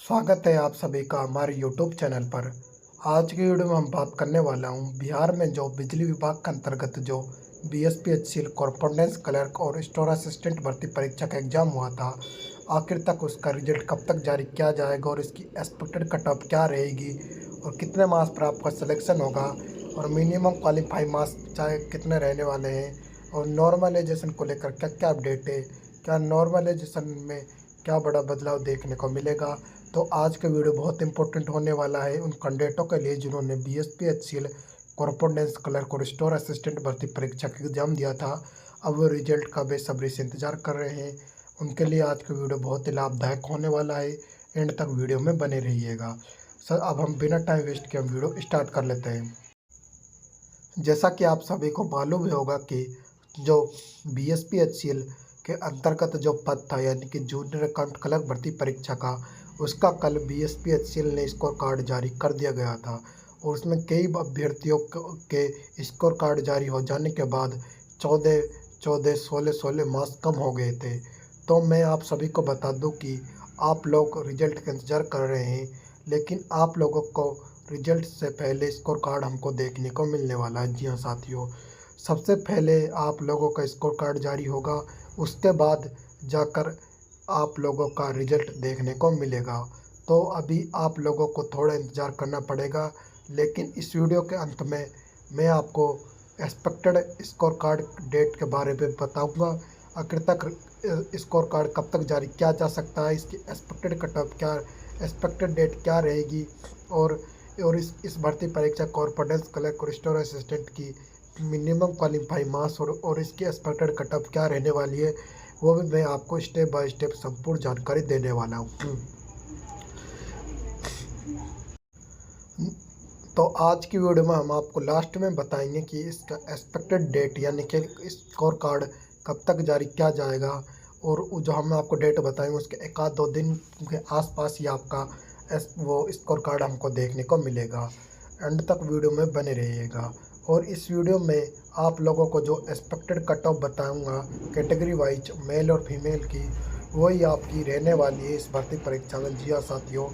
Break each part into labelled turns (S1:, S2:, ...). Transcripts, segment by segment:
S1: स्वागत है आप सभी का हमारे यूट्यूब चैनल पर। आज की वीडियो में हम बात करने वाला हूं बिहार में जो बिजली विभाग के अंतर्गत जो बीएसपीएचसीएल कॉरस्पॉन्डेंस क्लर्क और स्टोर असिस्टेंट भर्ती परीक्षा का एग्जाम हुआ था, आखिर तक उसका रिजल्ट कब तक जारी किया जाएगा और इसकी एक्सपेक्टेड कट ऑफ क्या रहेगी और कितने मार्क्स पर आपका सिलेक्शन होगा और मिनिमम क्वालिफाई मार्क्स चाहे कितने रहने वाले हैं और नॉर्मलाइजेशन को लेकर क्या क्या अपडेट है, क्या नॉर्मलाइजेशन में क्या बड़ा बदलाव देखने को मिलेगा। तो आज का वीडियो बहुत इंपॉर्टेंट होने वाला है उन कैंडिडेटों के लिए जिन्होंने बीएसपीएचसीएल कॉरस्पॉन्डेंस क्लर्क और स्टोर असिस्टेंट भर्ती परीक्षा का एग्जाम दिया था। अब वो रिजल्ट का बेसब्री से इंतजार कर रहे हैं। उनके लिए आज का वीडियो बहुत ही लाभदायक होने वाला है। एंड तक वीडियो में बने रहिएगा। सर अब हम बिना टाइम वेस्ट के हम वीडियो स्टार्ट कर लेते हैं। जैसा कि आप सभी को मालूम ही होगा कि जो बीएसपीएचसीएल के अंतर्गत जो पद था यानी कि जूनियर अकाउंट क्लर्क भर्ती परीक्षा का, उसका कल बीएसपीएचसीएल ने स्कोर कार्ड जारी कर दिया गया था और उसमें कई अभ्यर्थियों के स्कोर कार्ड जारी हो जाने के बाद 16 मार्क्स कम हो गए थे। तो मैं आप सभी को बता दूं कि आप लोग रिजल्ट का इंतज़ार कर रहे हैं, लेकिन आप लोगों को रिजल्ट से पहले स्कोर कार्ड हमको देखने को मिलने वाला है। जी हाँ साथियों, सबसे पहले आप लोगों का स्कोर कार्ड जारी होगा, उसके बाद जाकर आप लोगों का रिजल्ट देखने को मिलेगा। तो अभी आप लोगों को थोड़ा इंतज़ार करना पड़ेगा, लेकिन इस वीडियो के अंत में मैं आपको एक्सपेक्टेड स्कोर कार्ड डेट के बारे में बताऊंगा। आखिर तक स्कोर कार्ड कब तक जारी किया जा सकता है, इसकी एक्सपेक्टेड कट ऑफ क्या, एक्सपेक्टेड डेट क्या रहेगी और इस भर्ती परीक्षा कॉरस्पॉन्डेंस क्लर्क और स्टोर असिस्टेंट की मिनिमम क्वालिफाई मार्क्स और इसकी एक्सपेक्टेड कट ऑफ क्या रहने वाली है, वो भी मैं आपको स्टेप बाय स्टेप संपूर्ण जानकारी देने वाला हूँ। तो आज की वीडियो में हम आपको लास्ट में बताएंगे कि इसका एक्सपेक्टेड डेट यानी कि स्कोर कार्ड कब तक जारी किया जाएगा और जो हम आपको डेट बताएंगे उसके एक आध दो दिन के आसपास ही आपका वो स्कोर कार्ड हमको देखने को मिलेगा। एंड तक वीडियो में बने रहिएगा और इस वीडियो में आप लोगों को जो एक्सपेक्टेड कट ऑफ बताऊंगा कैटेगरी वाइज मेल और फीमेल की, वही आपकी रहने वाली है इस भर्ती परीक्षा में। जी हाँ साथियों,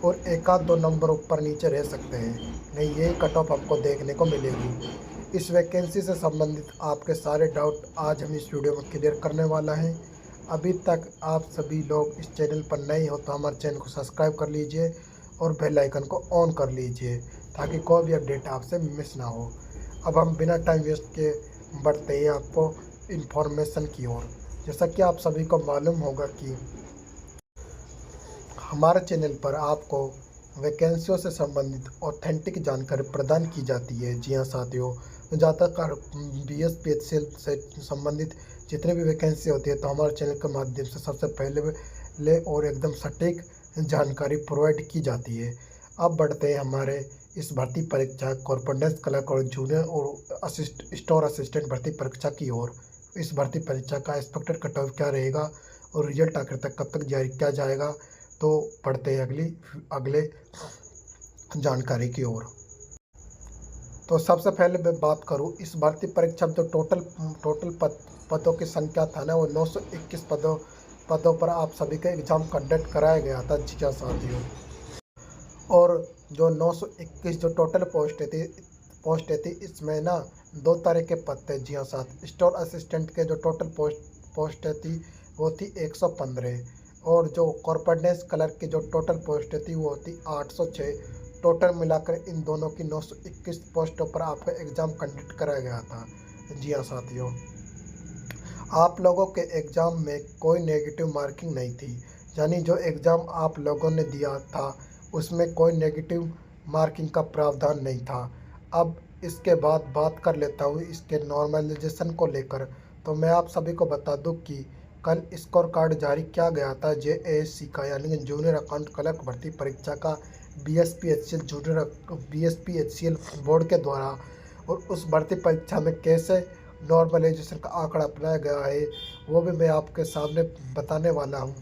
S1: और एक आध दो नंबर ऊपर नीचे रह सकते हैं, नहीं ये कट ऑफ आपको देखने को मिलेगी। इस वैकेंसी से संबंधित आपके सारे डाउट आज हम इस वीडियो में क्लियर करने वाला हैं। अभी तक आप सभी लोग इस चैनल पर नए हो तो हमारे चैनल को सब्सक्राइब कर लीजिए और बेल आइकन को ऑन कर लीजिए ताकि कोई भी अपडेट आपसे मिस ना हो। अब हम बिना टाइम वेस्ट के बढ़ते हैं आपको इन्फॉर्मेशन की ओर। जैसा कि आप सभी को मालूम होगा कि हमारे चैनल पर आपको वैकेंसियों से संबंधित ऑथेंटिक जानकारी प्रदान की जाती है। जी हाँ साथियों, ज़्यादातर बीएसपीएचसीएल से संबंधित जितने भी वैकेंसी होती है तो हमारे चैनल के माध्यम से सबसे पहले और एकदम सटीक जानकारी प्रोवाइड की जाती है। अब बढ़ते हैं हमारे इस भर्ती परीक्षा कॉरस्पॉन्डेंस क्लर्क और जूनियर और स्टोर असिस्टेंट भर्ती परीक्षा की ओर। इस भर्ती परीक्षा का एक्सपेक्टेड कट ऑफ क्या रहेगा और रिजल्ट आखिर तक कब तक जारी किया जाएगा। तो बढ़ते हैं अगले जानकारी की ओर। तो सबसे पहले मैं बात करूं इस भर्ती परीक्षा में जो टोटल पदों की संख्या था ना, वो 921 पदों पर आप सभी का एग्ज़ाम कंडक्ट कराया गया था। जी हाँ साथियों, और जो 921 जो टोटल पोस्ट थी इसमें ना दो तरह के पद थे। जी हाँ साथ स्टोर असिस्टेंट के जो टोटल पोस्ट थी वो थी 115 और जो कॉरस्पॉन्डेंस क्लर्क की जो टोटल पोस्ट थी वो थी 806। टोटल मिलाकर इन दोनों की 921 पोस्टों पर आपका एग्ज़ाम कंडक्ट कराया गया था। जी हाँ साथियों, आप लोगों के एग्ज़ाम में कोई नेगेटिव मार्किंग नहीं थी, यानी जो एग्ज़ाम आप लोगों ने दिया था उसमें कोई नेगेटिव मार्किंग का प्रावधान नहीं था। अब इसके बाद बात कर लेता हूँ इसके नॉर्मलाइजेशन को लेकर। तो मैं आप सभी को बता दूँ कि कल स्कोर कार्ड जारी किया गया था जेएएससी का यानी कि जूनियर अकाउंट क्लर्क भर्ती परीक्षा का बीएसपीएचसीएल बोर्ड के द्वारा, और उस भर्ती परीक्षा में कैसे नॉर्मलाइजेशन का आंकड़ा अपनाया गया है वो भी मैं आपके सामने बताने वाला हूँ।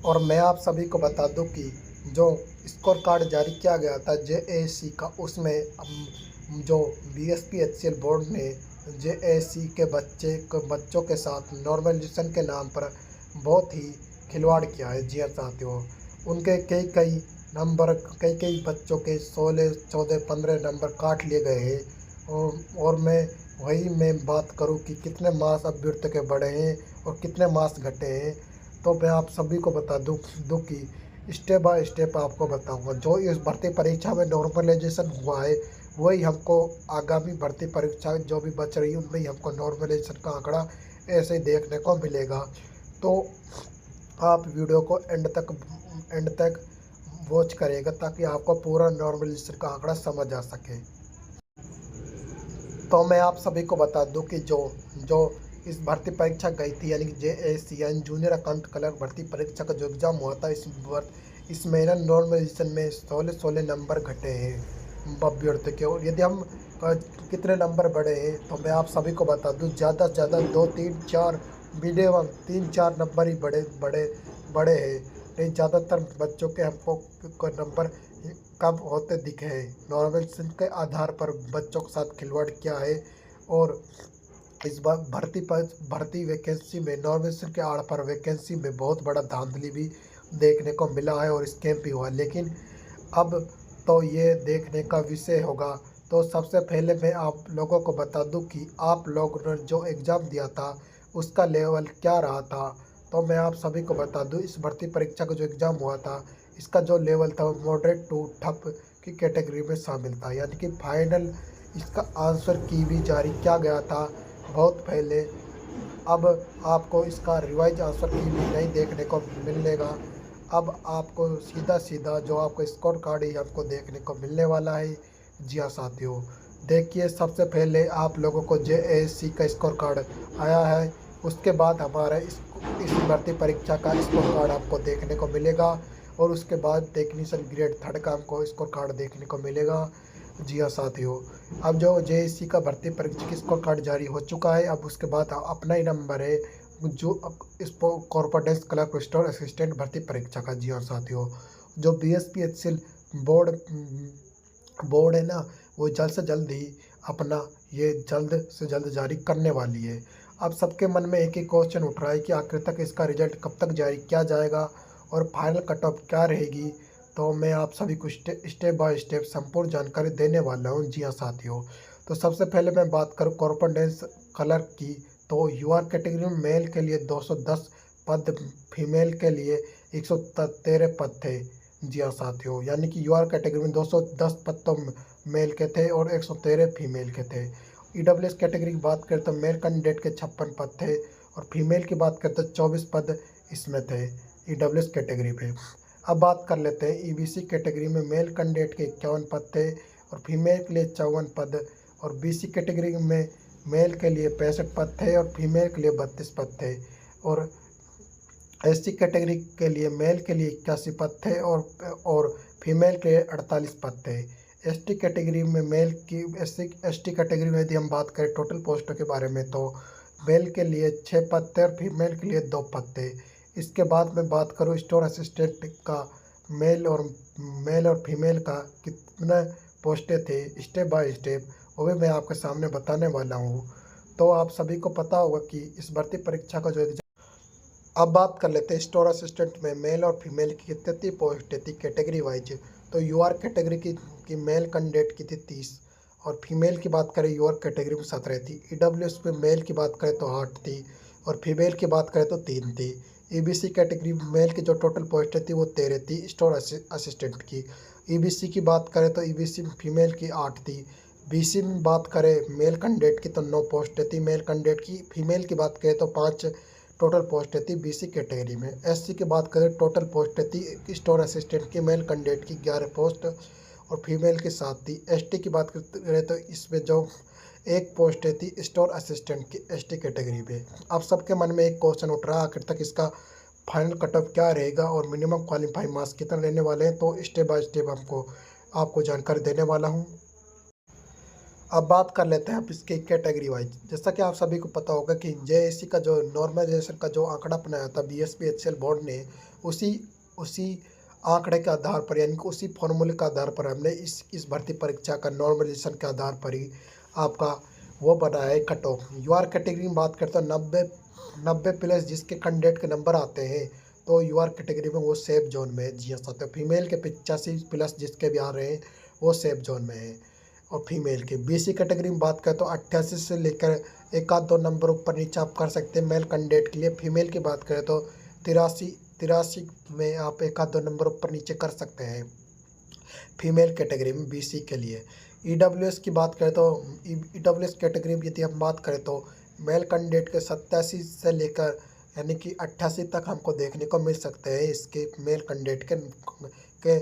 S1: और मैं आप सभी को बता दूं कि जो स्कोर कार्ड जारी किया गया था जेएएससी का, उसमें जो बीएसपीएचसीएल बोर्ड ने जेएएससी के बच्चों के साथ नॉर्मलाइजेशन के नाम पर बहुत ही खिलवाड़ किया है। जी हाँ साथियों, उनके कई कई नंबर, कई कई बच्चों के 16 14 15 नंबर काट लिए गए हैं। और मैं बात करूं कि कितने मार्क्स अभ्यर्थी के बढ़े हैं और कितने मार्क्स घटे हैं, तो मैं आप सभी को बता दूं कि स्टेप बाय स्टेप आपको बताऊंगा। जो इस भर्ती परीक्षा में नॉर्मलाइजेशन हुआ है, वही हमको आगामी भर्ती परीक्षा जो भी बच रही है उनमें ही हमको नॉर्मलाइजेशन का आंकड़ा ऐसे ही देखने को मिलेगा। तो आप वीडियो को एंड तक वॉच करेगा ताकि आपको पूरा नॉर्मलाइजेशन का आंकड़ा समझ आ सके। तो मैं आप सभी को बता दूं कि जो जो इस भर्ती परीक्षा गई थी, यानी कि JACN जूनियर अकाउंट क्लर्क भर्ती परीक्षा का जो एग्ज़ाम हुआ था, इसमें ना नॉर्मलाइजेशन में 16 नंबर घटे हैं अभ्यर्थी के। और यदि हम कितने नंबर बढ़े हैं तो मैं आप सभी को बता दूं, ज़्यादा से ज़्यादा 2 3 4 मिनिमम 3 4 नंबर ही बड़े हैं। नहीं, ज़्यादातर बच्चों के हमको नंबर कम होते दिखे हैं। नॉर्मलाइजेशन के आधार पर बच्चों के साथ खिलवाड़ किया है। और इस बार भर्ती वैकेंसी में नॉर्मलाइजेशन के आड़ पर वैकेंसी में बहुत बड़ा धांधली भी देखने को मिला है और स्कैम भी हुआ। लेकिन अब तो ये देखने का विषय होगा। तो सबसे पहले मैं आप लोगों को बता दूं कि आप लोगों ने जो एग्ज़ाम दिया था उसका लेवल क्या रहा था। तो मैं आप सभी को बता दूं, इस भर्ती परीक्षा का जो एग्ज़ाम हुआ था, इसका जो लेवल था वो मॉडरेट टू टफ की कैटेगरी में शामिल था। यानी कि फाइनल इसका आंसर की भी जारी किया गया था बहुत पहले। अब आपको इसका रिवाइज आंसर की भी नहीं देखने को मिलेगा। अब आपको सीधा सीधा जो आपको स्कोर कार्ड ही आपको देखने को मिलने वाला है। जी हाँ साथियों, देखिए सबसे पहले आप लोगों को JAC का स्कोर कार्ड आया है। उसके बाद हमारा इस भर्ती परीक्षा का स्कोर कार्ड आपको देखने को मिलेगा। और उसके बाद टेक्नीशियन ग्रेड 3 का हमको स्कोर कार्ड देखने को मिलेगा। जी हाँ साथियों, अब जो JAC का भर्ती परीक्षा का स्कोर कार्ड जारी हो चुका है। अब उसके बाद अपना ही नंबर है जो इस कॉर्पोरेट क्लर्क स्टोर असिस्टेंट भर्ती परीक्षा का। जी हाँ साथियों, जो BSPHL बोर्ड है ना, वो जल्द से जल्द ही अपना ये जल्द से जल्द जारी करने वाली है। अब सबके मन में एक ही क्वेश्चन उठ रहा है कि आखिर तक इसका रिजल्ट कब तक जारी किया जाएगा और फाइनल कट ऑफ क्या रहेगी। तो मैं आप सभी को स्टेप बाय स्टेप संपूर्ण जानकारी देने वाला हूँ। जी हाँ साथियों, तो सबसे पहले मैं बात करूँ कॉर्पोरेट क्लर्क की, तो यूआर कैटेगरी में मेल के लिए 210 पद, फीमेल के लिए 113 पद थे। जी हाँ साथियों, यानी कि यूआर कैटेगरी में 210 पद तो मेल के थे और 113 फीमेल के थे। EWS कैटेगरी की बात करें तो मेल कैंडिडेट के 56 पद थे और फीमेल की बात करें तो 24 पद इसमें थे EWS कैटेगरी पे। अब बात कर लेते हैं EBC कैटेगरी में मेल कैंडिडेट के 51 पद थे और फीमेल के लिए 54 पद। और BC कैटेगरी में मेल के लिए 65 पद थे और फीमेल के लिए 32 पद थे। और SC कैटेगरी के लिए मेल के लिए 81 पद थे और फीमेल के लिए 48 पद थे। ST कैटेगरी में मेल की ST कैटेगरी में यदि हम बात करें टोटल पोस्टों के बारे में, तो मेल के लिए 6 पद थे और फीमेल के लिए 2 पद थे। इसके बाद मैं बात करूँ स्टोर असिस्टेंट का, मेल और फीमेल का कितने पोस्टें थे, स्टेप बाय स्टेप वो भी मैं आपके सामने बताने वाला हूँ। तो आप सभी को पता होगा कि इस भर्ती परीक्षा का जो एग्जाम। अब बात कर लेते हैं स्टोर असिस्टेंट में मेल और फीमेल की कितनी पोस्टें थी कैटेगरी वाइज। तो यूआर कैटेगरी की मेल कैंडिडेट की थी 30 और फीमेल की बात करें यूआर कैटेगरी में 17 थी। EWS में मेल की बात करें तो 8 थी और फीमेल की बात करें तो 3 थी। EBC कैटेगरी में मेल की जो टोटल पोस्टें थी वो 13 थी स्टोर असिस्टेंट की। EBC की बात करें तो EBC में फीमेल की 8 थी। BC में बात करें मेल कैंडिडेट की तो 9 पोस्टें थी मेल कैंडिडेट की। फीमेल की बात करें तो 5 टोटल पोस्टें थी BC कैटेगरी में। SC की बात करें टोटल पोस्टें थी स्टोर असिस्टेंट की मेल कैंडिडेट की 11 पोस्ट और फीमेल की 7 थी। ST की बात करें तो इसमें जो 1 पोस्टें थी स्टोर असिस्टेंट की ST कैटेगरी में। अब सबके मन में एक क्वेश्चन उठ रहा है आखिर तक इसका फाइनल कट ऑफ क्या रहेगा और मिनिमम क्वालिफाइंग मार्क्स कितना लेने वाले हैं। तो स्टेप बाय स्टेप आपको जानकारी देने वाला हूँ। अब बात कर लेते हैं आप इसके कैटेगरी वाइज। जैसा कि आप सभी को पता होगा कि JAC का जो नॉर्मलाइजेशन का जो आंकड़ा बनाया था BSPHL बोर्ड ने, उसी आंकड़े के आधार पर, यानी कि उसी फॉर्मूले के आधार पर हमने इस भर्ती परीक्षा का नॉर्मलाइजेशन के आधार पर ही आपका वो बनाया है कट ऑफ। यूआर कैटेगरी में बात करते हैं 90 प्लस जिसके कैंडिडेट के नंबर आते हैं तो यूआर कैटेगरी में वो सेफ जोन में है। जी हाँ साथियों, फीमेल के 85+ जिसके भी आ रहे हैं वो सेफ जोन में है। और फीमेल के बीसी कैटेगरी में बात करें तो 88 से लेकर एक आध 2 नंबर ऊपर नीचे आप कर सकते हैं मेल कैंडिडेट के लिए। फीमेल की बात करें तो 83 में आप एक आध 2 नंबर ऊपर नीचे कर सकते हैं फीमेल कैटेगरी में बीसी के लिए। ईडब्ल्यूएस की बात करें तो ईडब्ल्यूएस कैटेगरी में यदि हम बात करें तो मेल कैंडिडेट के 87 से लेकर यानी कि 88 तक हमको देखने को मिल सकते हैं इसके मेल कैंडिडेट के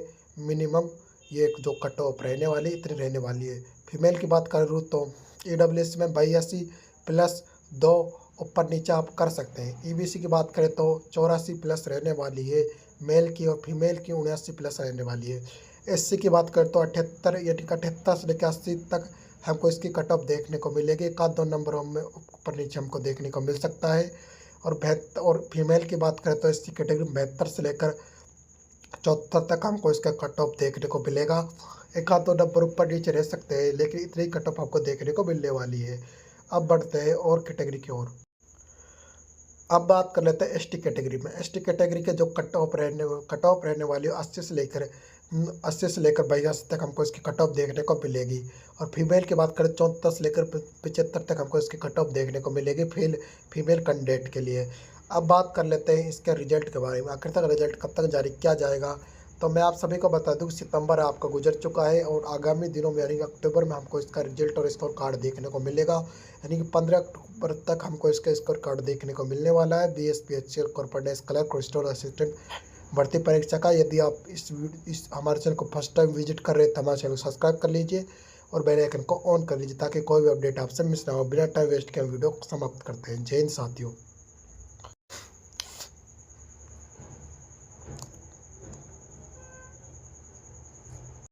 S1: मिनिमम ये जो कट ऑफ रहने वाली इतनी रहने वाली है। फीमेल की बात करूँ तो ईडब्ल्यूएस में 82+2 ऊपर नीचे आप कर सकते हैं। ईबीसी की बात करें तो 84+ रहने वाली है मेल की, और फीमेल की 79+ रहने वाली है। एससी की बात करें तो 78 यानी कि 78 से लेकर 80 तक हमको इसकी कट ऑफ देखने को मिलेगी। एक आध 2 नंबरों में ऊपर नीचे हमको देखने को मिल सकता है। और फीमेल की बात करें तो इसकी कैटेगरी 72 से लेकर 74 तक हमको इसका कट ऑफ देखने को मिलेगा। एक आध 2 नंबर ऊपर नीचे रह सकते हैं लेकिन इतनी कट ऑफ आपको देखने को मिलने वाली है। अब बढ़ते हैं और कैटेगरी की ओर। अब बात कर लेते हैं एसटी कैटेगरी में। एसटी कैटेगरी के जो कट ऑफ रहने वाली है 80 से लेकर 82 तक हमको इसकी कट ऑफ देखने को मिलेगी। और फीमेल की बात करें 74 से लेकर 75 तक हमको इसकी कट ऑफ देखने को मिलेगी फीमेल कैंडिडेट के लिए। अब बात कर लेते हैं इसके रिजल्ट के बारे में, आखिर तक रिजल्ट कब तक जारी किया जाएगा। तो मैं आप सभी को बता दूं कि सितंबर आपका गुजर चुका है और आगामी दिनों में यानी कि अक्टूबर में हमको इसका रिजल्ट और स्कोर कार्ड देखने को मिलेगा। यानी कि 15 अक्टूबर तक हमको इसका स्कोर कार्ड देखने को मिलने वाला है। BSPHL कॉर्पोरेट क्लर्क और स्टोर असिस्टेंट भर्ती परीक्षा का। यदि आप इस हमारे चैनल को फर्स्ट टाइम विजिट कर रहे हैं तो हमारे चैनल को सब्सक्राइब कर लीजिए और बेल आइकन को ऑन कर लीजिए ताकि कोई भी अपडेट आपसे मिस ना हो। बिना टाइम वेस्ट के हम वीडियो को समाप्त करते हैं। जय हिंद साथियों।